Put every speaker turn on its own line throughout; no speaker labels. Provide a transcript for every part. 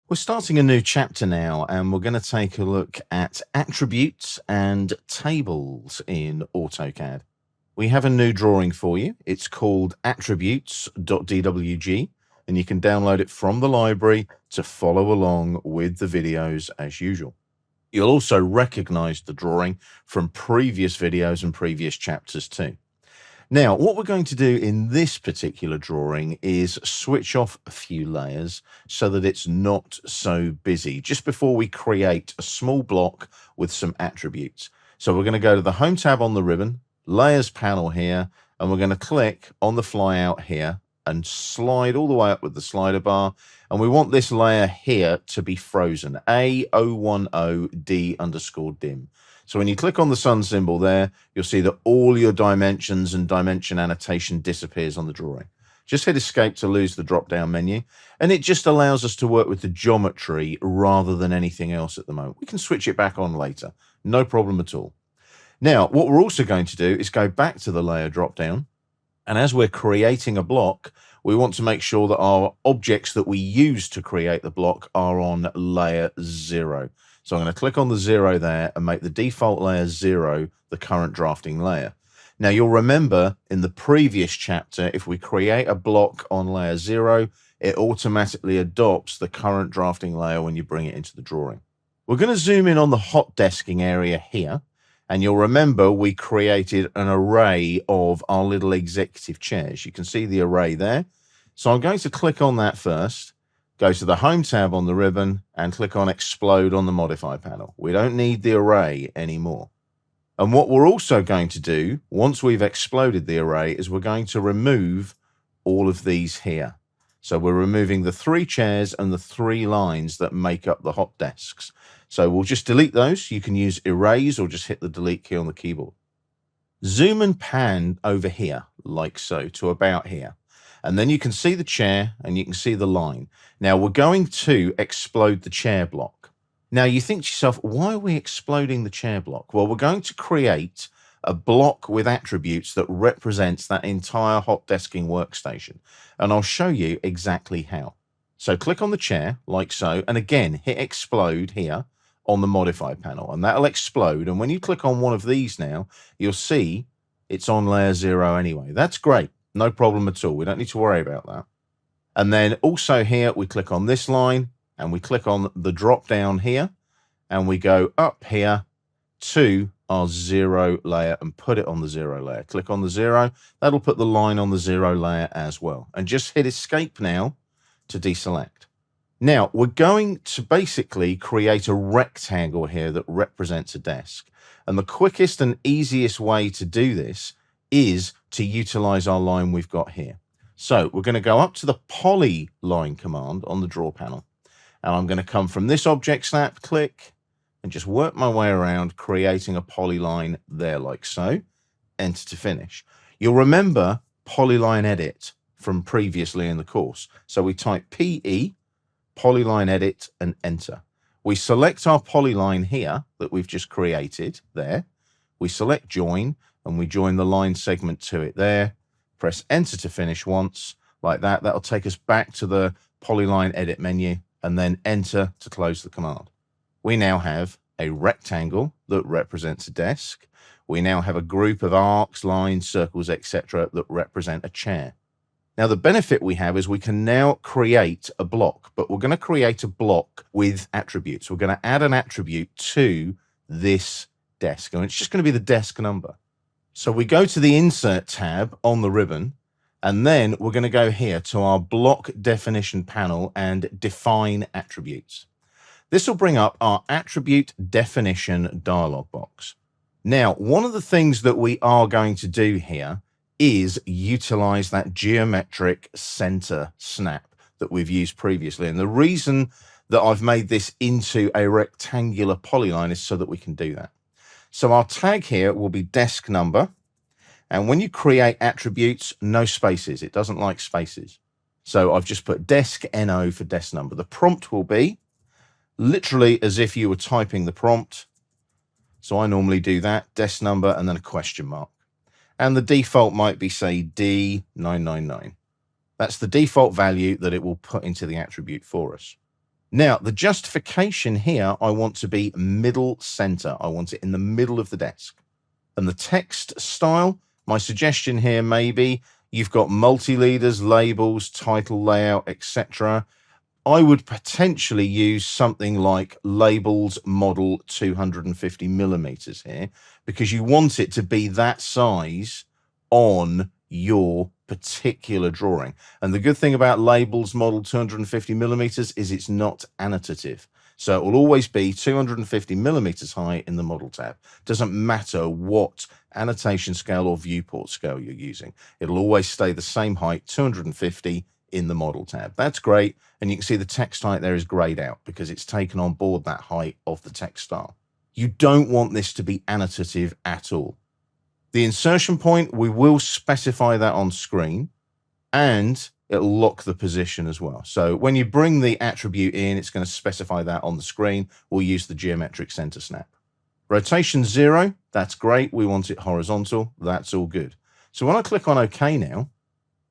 We're starting a new chapter now, and we're going to take a look at attributes and tables in AutoCAD. We have a new drawing for you. It's called attributes.dwg, and you can download it from the library to follow along with the videos as usual. You'll also recognize the drawing from previous videos and previous chapters too. Now, what we're going to do in this particular drawing is switch off a few layers so that it's not so busy, just before we create a small block with some attributes. So we're going to go to the Home tab on the ribbon, Layers panel here, and we're going to click on the flyout here and slide all the way up with the slider bar. And we want this layer here to be frozen, A010D_dim. So when you click on the sun symbol there, you'll see that all your dimensions and dimension annotation disappears on the drawing. Just hit escape to lose the drop-down menu, and it just allows us to work with the geometry rather than anything else at the moment. We can switch it back on later, no problem at all. Now, what we're also going to do is go back to the layer drop-down, and as we're creating a block, we want to make sure that our objects that we use to create the block are on layer 0. So I'm going to click on the 0 there and make the default layer 0 the current drafting layer. Now you'll remember in the previous chapter, if we create a block on layer 0, it automatically adopts the current drafting layer when you bring it into the drawing. We're going to zoom in on the hot desking area here. And you'll remember we created an array of our little executive chairs. You can see the array there. So I'm going to click on that first. Go to the Home tab on the ribbon and click on Explode on the Modify panel. We don't need the array anymore. And what we're also going to do, once we've exploded the array, is we're going to remove all of these here. So we're removing the 3 chairs and the 3 lines that make up the hot desks. So we'll just delete those. You can use erase or just hit the delete key on the keyboard. Zoom and pan over here, like so, to about here. And then you can see the chair and you can see the line. Now we're going to explode the chair block. Now you think to yourself, why are we exploding the chair block? Well, we're going to create a block with attributes that represents that entire hot desking workstation. And I'll show you exactly how. So click on the chair, like so, and again, hit explode here on the modify panel, and that'll explode. And when you click on one of these now, you'll see it's on layer 0 anyway. That's great. No problem at all. We don't need to worry about that. And then also here, we click on this line and we click on the drop down here and we go up here to our 0 layer and put it on the 0 layer. Click on the 0. That'll put the line on the 0 layer as well. And just hit escape now to deselect. Now we're going to basically create a rectangle here that represents a desk. And the quickest and easiest way to do this is to utilize our line we've got here. So we're going to go up to the Polyline command on the draw panel. And I'm going to come from this object snap, click, and just work my way around creating a polyline there like so. Enter to finish. You'll remember Polyline edit from previously in the course. So we type PE, Polyline edit, and enter. We select our polyline here that we've just created there. We select join and we join the line segment to it there. Press enter to finish once like that. That'll take us back to the polyline edit menu and then enter to close the command. We now have a rectangle that represents a desk. We now have a group of arcs, lines, circles, etc. that represent a chair. Now, the benefit we have is we can now create a block, but we're going to create a block with attributes. We're going to add an attribute to this desk, and it's just going to be the desk number. So we go to the Insert tab on the ribbon, and then we're going to go here to our Block Definition panel and Define Attributes. This will bring up our Attribute Definition dialog box. Now, one of the things that we are going to do here is utilize that geometric center snap that we've used previously. And the reason that I've made this into a rectangular polyline is so that we can do that. So our tag here will be desk number. And when you create attributes, no spaces. It doesn't like spaces. So I've just put desk NO for desk number. The prompt will be literally as if you were typing the prompt. So I normally do that, desk number, and then a question mark. And the default might be, say, D999. That's the default value that it will put into the attribute for us. Now, the justification here, I want to be middle center. I want it in the middle of the desk. And the text style, my suggestion here may be you've got multi-leaders, labels, title layout, etc. I would potentially use something like labels model 250 millimeters here, because you want it to be that size on your particular drawing. And the good thing about labels model 250 millimeters is it's not annotative. So it will always be 250 millimeters high in the model tab. Doesn't matter what annotation scale or viewport scale you're using. It'll always stay the same height, 250 in the model tab. That's great. And you can see the text height there is grayed out because it's taken on board that height of the text style. You don't want this to be annotative at all. The insertion point, we will specify that on screen, and it'll lock the position as well. So when you bring the attribute in, it's going to specify that on the screen. We'll use the geometric center snap. Rotation 0, that's great. We want it horizontal. That's all good. So when I click on OK now,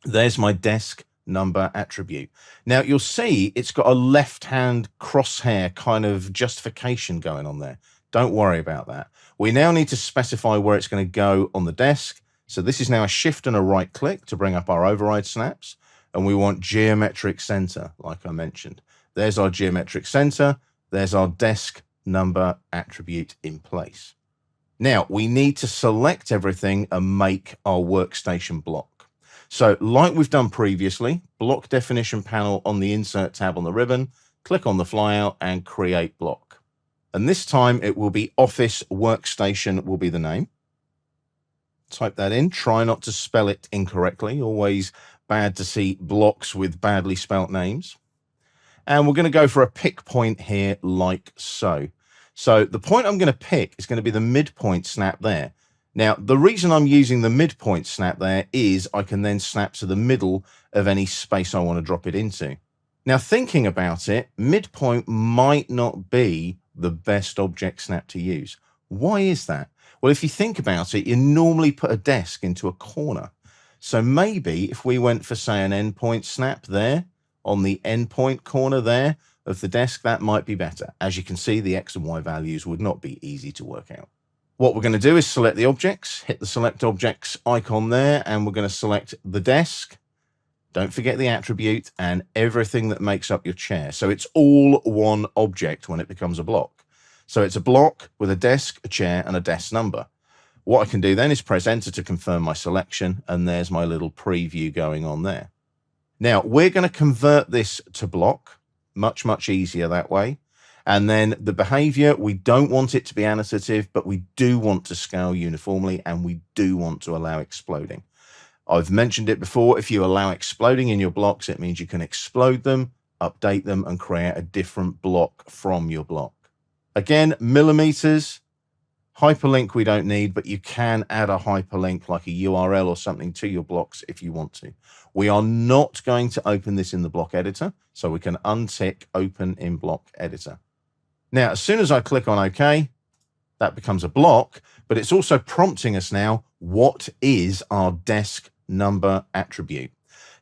there's my desk number attribute. Now you'll see it's got a left-hand crosshair kind of justification going on there. Don't worry about that. We now need to specify where it's going to go on the desk. So this is now a shift and a right click to bring up our override snaps. And we want geometric center, like I mentioned. There's our geometric center. There's our desk number attribute in place. Now we need to select everything and make our workstation block. So like we've done previously, block definition panel on the insert tab on the ribbon, click on the flyout and create block. And this time it will be Office Workstation will be the name. Type that in. Try not to spell it incorrectly. Always bad to see blocks with badly spelt names. And we're going to go for a pick point here like so. So the point I'm going to pick is going to be the midpoint snap there. Now, the reason I'm using the midpoint snap there is I can then snap to the middle of any space I want to drop it into. Now, thinking about it, midpoint might not be the best object snap to use. Why is that? Well, if you think about it, you normally put a desk into a corner. So maybe if we went for, say, an endpoint snap there on the endpoint corner there of the desk, that might be better. As you can see, the X and Y values would not be easy to work out. What we're going to do is select the objects, hit the select objects icon there, and we're going to select the desk. Don't forget the attribute and everything that makes up your chair. So it's all one object when it becomes a block. So it's a block with a desk, a chair, and a desk number. What I can do then is press enter to confirm my selection, and there's my little preview going on there. Now, we're going to convert this to block, much, much easier that way. And then the behavior, we don't want it to be annotative, but we do want to scale uniformly, and we do want to allow exploding. I've mentioned it before, if you allow exploding in your blocks, it means you can explode them, update them, and create a different block from your block. Again, millimeters, hyperlink we don't need, but you can add a hyperlink like a URL or something to your blocks if you want to. We are not going to open this in the block editor, so we can untick open in block editor. Now, as soon as I click on OK, that becomes a block, but it's also prompting us now, what is our desk number attribute?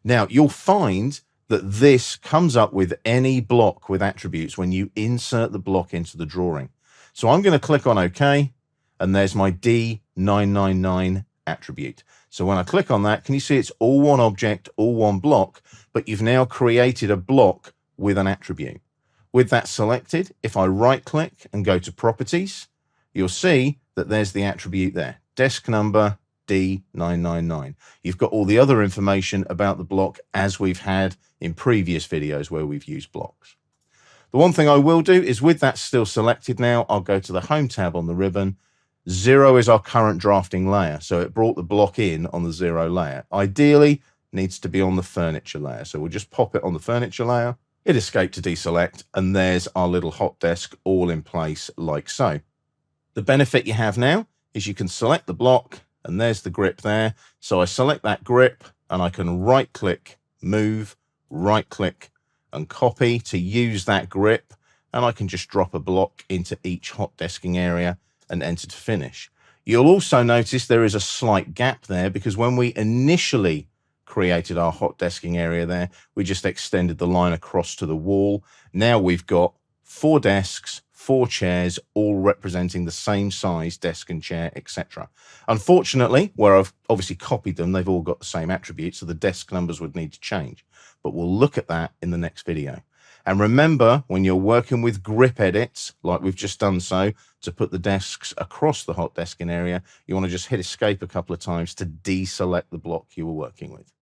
Now, you'll find that this comes up with any block with attributes when you insert the block into the drawing. So I'm going to click on OK, and there's my D999 attribute. So when I click on that, can you see it's all one object, all one block, but you've now created a block with an attribute. With that selected, if I right click and go to properties, you'll see that there's the attribute there, desk number D999. You've got all the other information about the block as we've had in previous videos where we've used blocks. The one thing I will do is with that still selected now, I'll go to the Home tab on the ribbon. 0 is our current drafting layer, so it brought the block in on the 0 layer. Ideally, needs to be on the furniture layer, so we'll just pop it on the furniture layer. Hit escape to deselect, and there's our little hot desk all in place like so. The benefit you have now is you can select the block, and there's the grip there. So I select that grip, and I can right-click, move, right-click, and copy to use that grip, and I can just drop a block into each hot desking area and enter to finish. You'll also notice there is a slight gap there because when we initially created our hot desking area there. We just extended the line across to the wall. Now we've got 4 desks, 4 chairs, all representing the same size desk and chair, etc. Unfortunately, where I've obviously copied them, they've all got the same attributes, so the desk numbers would need to change. But we'll look at that in the next video. And remember, when you're working with grip edits, like we've just done so, to put the desks across the hot desking area, you want to just hit escape a couple of times to deselect the block you were working with.